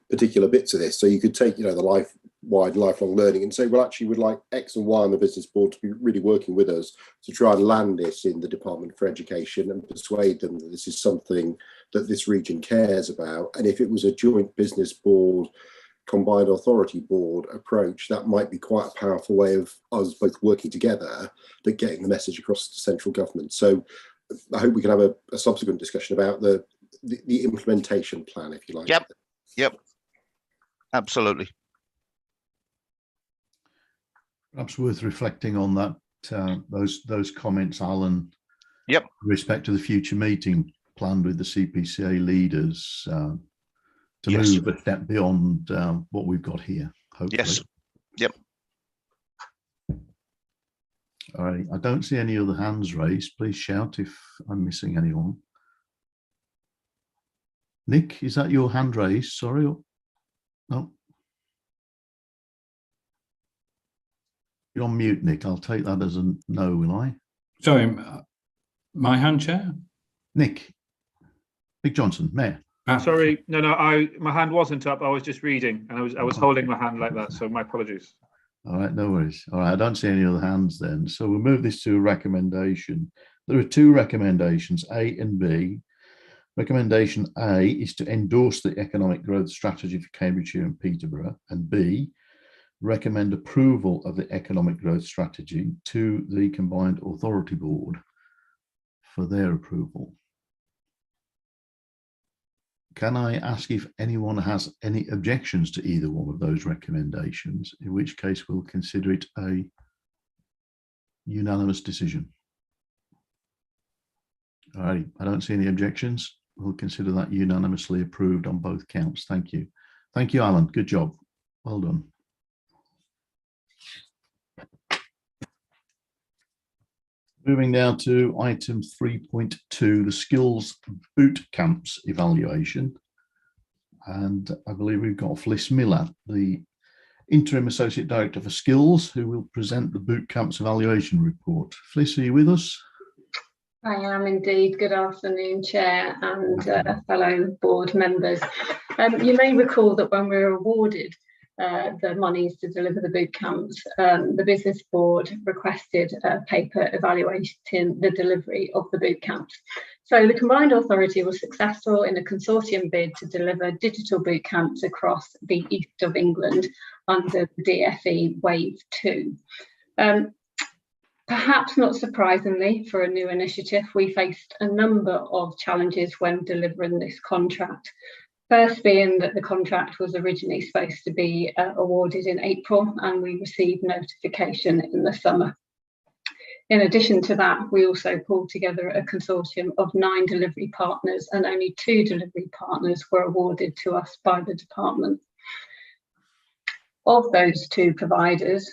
particular bits of this. So you could take, the lifelong learning and say, well, actually, we'd like X and Y on the business board to be really working with us to try and land this in the Department for Education and persuade them that this is something that this region cares about. And if it was a joint business board, Combined Authority Board approach, that might be quite a powerful way of us both working together, but getting the message across to central government. So I hope we can have a subsequent discussion about the implementation plan, if you like. Yep. Absolutely. Perhaps worth reflecting on that, those comments, Alan. Yep. With respect to the future meeting planned with the CPCA leaders to move a step beyond what we've got here, hopefully. Yes. Yep. All right. I don't see any other hands raised. Please shout if I'm missing anyone. Nick, is that your hand raised? Sorry. No. You're on mute, Nick. I'll take that as a no, will I? Sorry, my hand, Chair? Nick Johnson, Mayor. Sorry, no, my hand wasn't up. I was just reading, and I was holding my hand like that. So my apologies. All right, no worries. All right, I don't see any other hands then. So we'll move this to a recommendation. There are two recommendations, A and B. Recommendation A is to endorse the economic growth strategy for Cambridgeshire and Peterborough, and B, recommend approval of the economic growth strategy to the Combined Authority Board for their approval. Can I ask if anyone has any objections to either one of those recommendations, in which case we'll consider it a unanimous decision. All right, I don't see any objections. We'll consider that unanimously approved on both counts. Thank you. Thank you, Alan. Good job. Well done. Moving now to item 3.2, the skills boot camps evaluation. And I believe we've got Fliss Miller, the Interim Associate Director for Skills, who will present the boot camps evaluation report. Fliss, are you with us? I am indeed. Good afternoon, Chair and fellow board members. You may recall that when we were awarded the monies to deliver the boot camps, the business board requested a paper evaluating the delivery of the boot camps. So the combined authority was successful in a consortium bid to deliver digital boot camps across the east of England under the DFE Wave 2. Perhaps not surprisingly for a new initiative, we faced a number of challenges when delivering this contract. First being that the contract was originally supposed to be awarded in April, and we received notification in the summer. In addition to that, we also pulled together a consortium of 9 delivery partners, and only 2 delivery partners were awarded to us by the department. Of those 2 providers,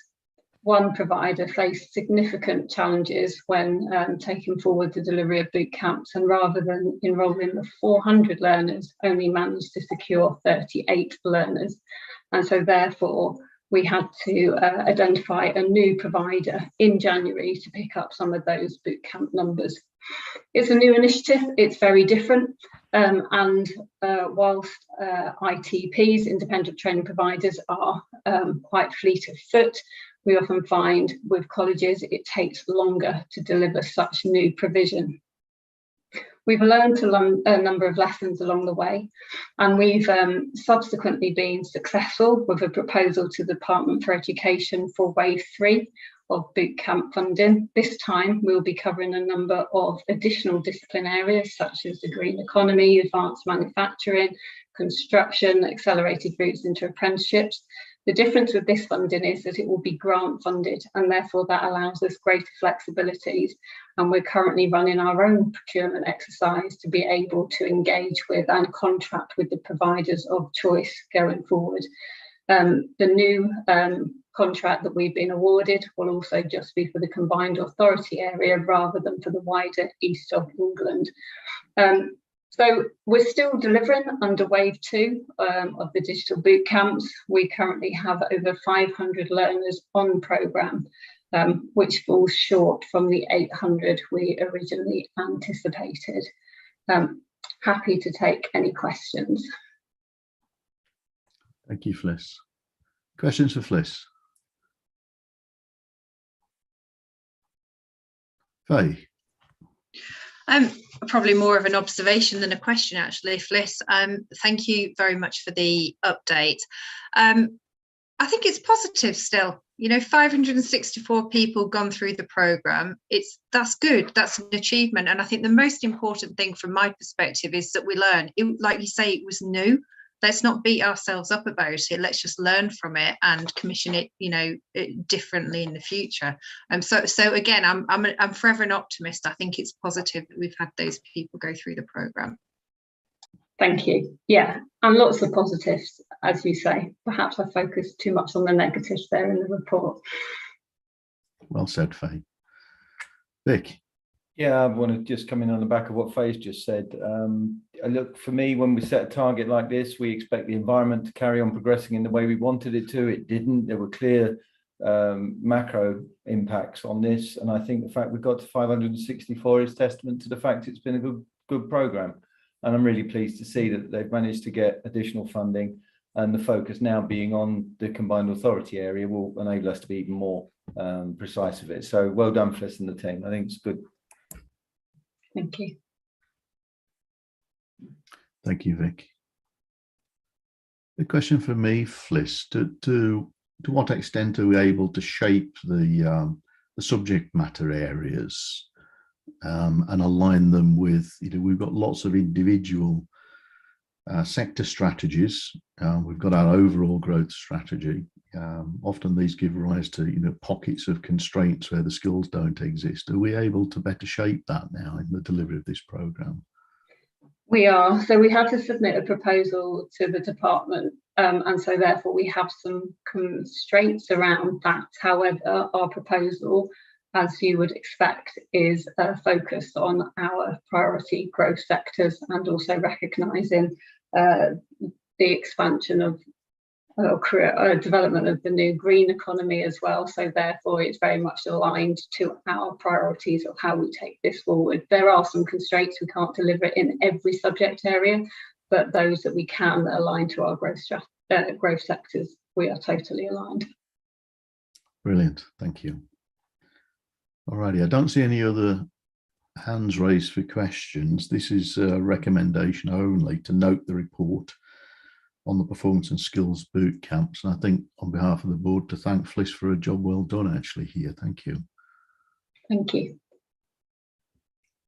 one provider faced significant challenges when taking forward the delivery of boot camps, and rather than enrolling the 400 learners, only managed to secure 38 learners. And so therefore, we had to identify a new provider in January to pick up some of those boot camp numbers. It's a new initiative, it's very different, and whilst ITPs, independent training providers, are quite fleet of foot, we often find with colleges it takes longer to deliver such new provision. We've learned a number of lessons along the way, and we've subsequently been successful with a proposal to the Department for Education for Wave 3 of boot camp funding. This time we'll be covering a number of additional discipline areas such as the green economy, advanced manufacturing, construction, accelerated routes into apprenticeships. The difference with this funding is that it will be grant funded, and therefore that allows us greater flexibilities. And we're currently running our own procurement exercise to be able to engage with and contract with the providers of choice going forward. The new contract that we've been awarded will also just be for the combined authority area rather than for the wider east of England. So we're still delivering under Wave 2 of the digital boot camps. We currently have over 500 learners on programme, which falls short from the 800 we originally anticipated. Happy to take any questions. Thank you, Fliss. Questions for Fliss? Faye? Probably more of an observation than a question, actually, Fliss. Thank you very much for the update. I think it's positive still. You know, 564 people gone through the programme. That's good. That's an achievement. And I think the most important thing from my perspective is that we learn. Like you say, it was new. Let's not beat ourselves up about it. Let's just learn from it and commission it, you know, differently in the future. So again, I'm forever an optimist. I think it's positive that we've had those people go through the programme. Thank you. Yeah, and lots of positives, as you say. Perhaps I focused too much on the negatives there in the report. Well said, Faye. Vic? Yeah, I want to just come in on the back of what Faye's just said. Look, for me, when we set a target like this, we expect the environment to carry on progressing in the way we wanted it to. It didn't. There were clear macro impacts on this. And I think the fact we got to 564 is testament to the fact it's been a good programme. And I'm really pleased to see that they've managed to get additional funding. and the focus now being on the combined authority area will enable us to be even more precise with it. So well done, Fliss and the team. I think it's good. Thank you. Thank you, Vic. The question for me, Fliss, to what extent are we able to shape the subject matter areas and align them with, we've got lots of individual sector strategies. We've got our overall growth strategy. Often these give rise to, pockets of constraints where the skills don't exist. Are we able to better shape that now in the delivery of this programme? We are. So we have to submit a proposal to the department, and so therefore we have some constraints around that. However, our proposal, as you would expect, is focused on our priority growth sectors and also recognising the expansion of development of the new green economy as well. So therefore it's very much aligned to our priorities of how we take this forward. There are some constraints, we can't deliver it in every subject area, but those that we can align to our growth sectors, we are totally aligned. Brilliant, thank you. Alrighty, I don't see any other hands raised for questions. This is a recommendation only to note the report on the performance and skills boot camps. And I think on behalf of the board to thank Fliss for a job well done actually here. Thank you. Thank you.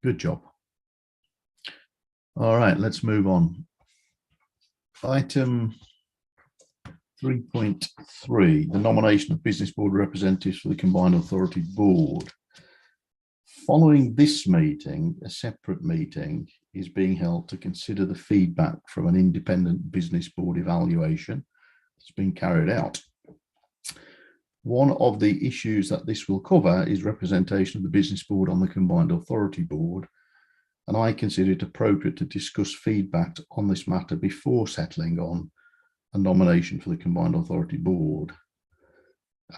Good job. All right, let's move on. Item 3.3, the nomination of business board representatives for the Combined Authority Board. Following this meeting, a separate meeting is being held to consider the feedback from an independent business board evaluation that's been carried out. One of the issues that this will cover is representation of the business board on the Combined Authority Board, and I consider it appropriate to discuss feedback on this matter before settling on a nomination for the Combined Authority Board.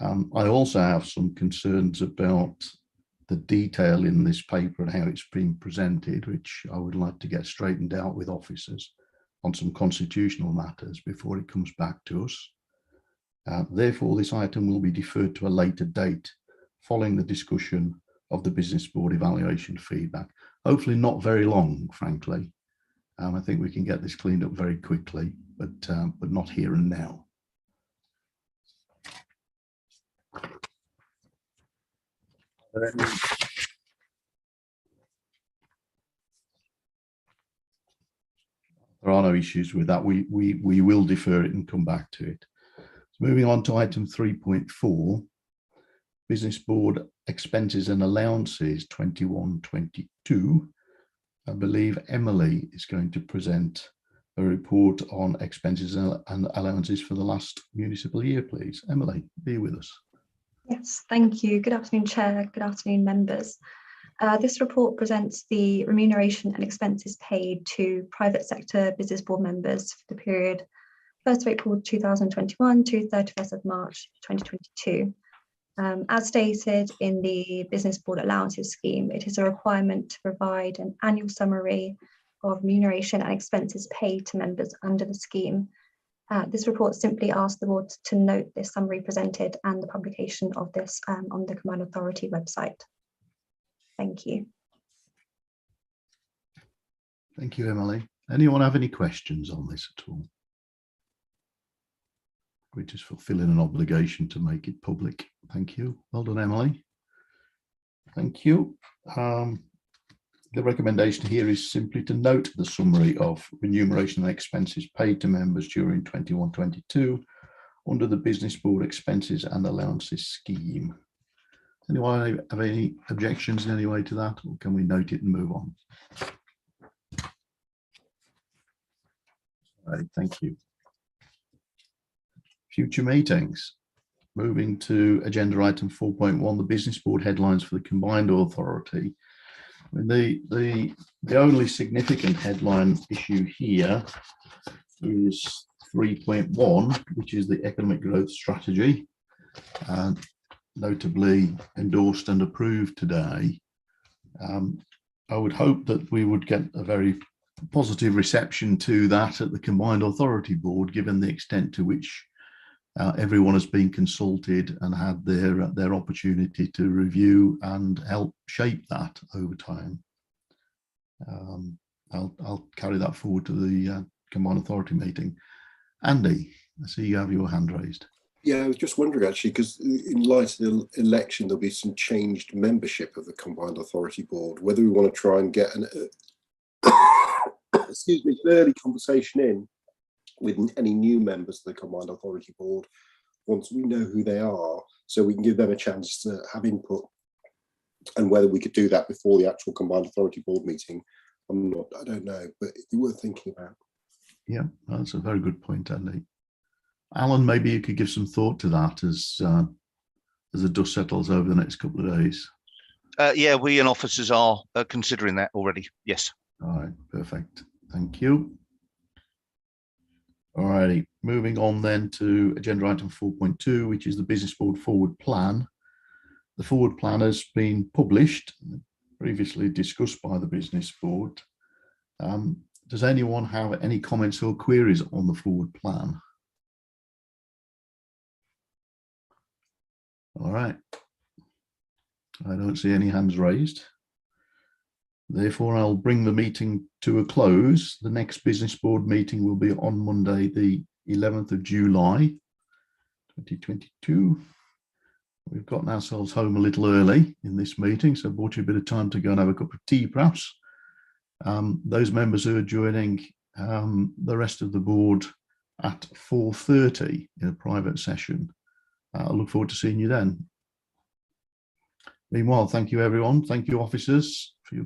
I also have some concerns about the detail in this paper and how it's been presented, which I would like to get straightened out with officers on some constitutional matters before it comes back to us. Therefore, this item will be deferred to a later date following the discussion of the business board evaluation feedback. Hopefully not very long, frankly. I think we can get this cleaned up very quickly, but not here and now. There are no issues with that. We will defer it and come back to it. So moving on to item 3.4, business board expenses and allowances 21-22. I believe Emily is going to present a report on expenses and allowances for the last municipal year, please. Emily, be with us. Yes, thank you. Good afternoon, Chair. Good afternoon, members. This report presents the remuneration and expenses paid to private sector business board members for the period 1st of April 2021 to 31st of March 2022. As stated in the business board allowances scheme, it is a requirement to provide an annual summary of remuneration and expenses paid to members under the scheme. This report simply asks the board to note this summary presented and the publication of this on the Combined Authority website. Thank you. Thank you, Emily. Anyone have any questions on this at all? We just fulfilling an obligation to make it public. Thank you. Well done, Emily. Thank you. The recommendation here is simply to note the summary of remuneration and expenses paid to members during 21-22 under the business board expenses and allowances scheme. Anyone have any objections in any way to that, or can we note it and move on? All right, thank you. Future meetings. Moving to agenda item 4.1, the business board headlines for the Combined Authority. I mean, the only significant headline issue here is 3.1, which is the economic growth strategy, notably endorsed and approved today. I would hope that we would get a very positive reception to that at the Combined Authority Board, given the extent to which everyone has been consulted and had their opportunity to review and help shape that over time. I'll carry that forward to the Combined Authority meeting. Andy, I see you have your hand raised. Yeah, I was just wondering actually, because in light of the election, there'll be some changed membership of the Combined Authority Board, whether we want to try and get an excuse me, early conversation in with any new members of the Combined Authority Board once we know who they are, so we can give them a chance to have input, and whether we could do that before the actual Combined Authority Board meeting, I don't know, but it's worth thinking about. Yeah, that's a very good point, Andy. Alan, maybe you could give some thought to that as the dust settles over the next couple of days. Yeah, we and officers are considering that already. Yes. All right, perfect. Thank you. All righty, moving on then to agenda item 4.2, which is the Business Board Forward Plan. The Forward Plan has been published, previously discussed by the Business Board. Does anyone have any comments or queries on the Forward Plan? All right. I don't see any hands raised. Therefore, I'll bring the meeting to a close. The next Business Board meeting will be on Monday, the 11th of July, 2022. We've gotten ourselves home a little early in this meeting, so bought you a bit of time to go and have a cup of tea, perhaps. Those members who are joining the rest of the board at 4:30 in a private session, I look forward to seeing you then. Meanwhile, thank you, everyone. Thank you, officers, for your